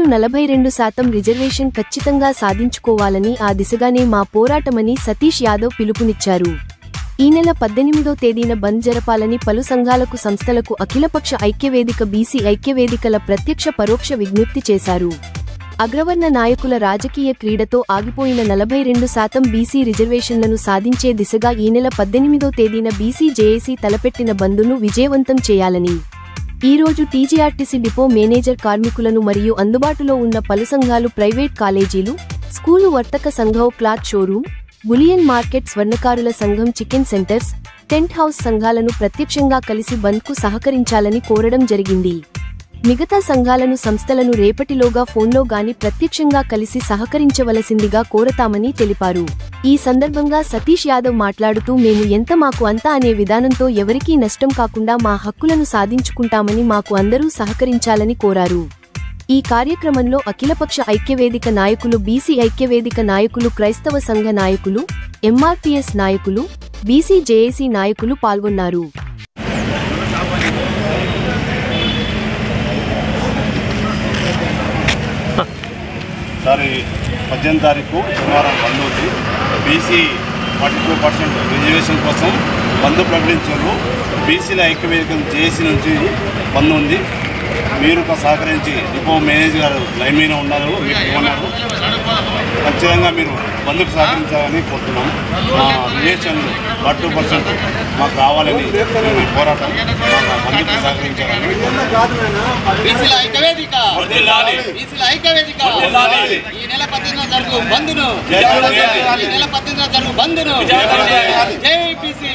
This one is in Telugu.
బీసీలు 42% రిజర్వేషన్ ఖచ్చితంగా సాధించుకోవాలని ఆ దిశగానే మా పోరాటమని సతీష్ యాదవ్ పిలుపునిచ్చారు. ఈ నెల 18వ తేదీన బంద్ జరపాలని పలు సంఘాలకు సంస్థలకు అఖిలపక్ష ఐక్యవేదిక బీసీ ఐక్యవేదికల ప్రత్యక్ష పరోక్ష విజ్ఞప్తి చేశారు. అగ్రవర్ణ నాయకుల రాజకీయ క్రీడతో ఆగిపోయిన 42% బీసీ రిజర్వేషన్లను సాధించే దిశగా ఈ నెల 18వ తేదీన బీసీ జేఏసీ తలపెట్టిన బంద్ను విజయవంతం చేయాలని ఈ రోజు టీజీఆర్టీసీ డిపో మేనేజర్ కార్మికులను మరియు అందుబాటులో ఉన్న పలు సంఘాలు ప్రైవేట్ కాలేజీలు, స్కూలు వర్తక సంఘం క్లాత్ షోరూం, బులియన్ మార్కెట్ స్వర్ణకారుల సంఘం చికెన్ సెంటర్స్, టెంట్ హౌస్ సంఘాలను ప్రత్యక్షంగా కలిసి బంద్కు సహకరించాలని కోరడం జరిగింది. మిగతా సంఘాలను సంస్థలను రేపటిలోగా ఫోన్లో గాని ప్రత్యక్షంగా కలిసి సహకరించవలసిందిగా కోరతామని తెలిపారు. ఈ సందర్భంగా సతీష్ యాదవ్ మాట్లాడుతూ మేము ఎంత మాకు అంతా అనే విధానంతో ఎవరికీ నష్టం కాకుండా మా హక్కులను సాధించుకుంటామని మాకు అందరూ సహకరించాలని కోరారు. ఈ కార్యక్రమంలో అఖిలపక్ష ఐక్యవేదిక నాయకులు, బీసీ ఐక్యవేదిక నాయకులు, క్రైస్తవ సంఘ నాయకులు, ఎంఆర్పీఎస్ నాయకులు, బీసీ జేఏసీ నాయకులు పాల్గొన్నారు. సారి 18 తారీఖు శనివారం బంద్ ఉంది. బీసీ 42% రిజర్వేషన్ కోసం బంద్ ప్రకటించారు. బీసీల ఐక్యవేదిక జేఏసీ నుంచి బంద్ ఉంది. మీరు సహకరించి డిపో మేనేజర్ గారు లైన్ మీద ఉన్నారు, ఖచ్చితంగా మీరు బంద్కు సహకరించాలని కోరుతున్నాం. మా రిజర్వేషన్ 42% మాకు రావాలని పోరాటం, బంద్కు సహకరించాలని. ఈ నెల 18న జరుగు బంద్ను జై బీసీ.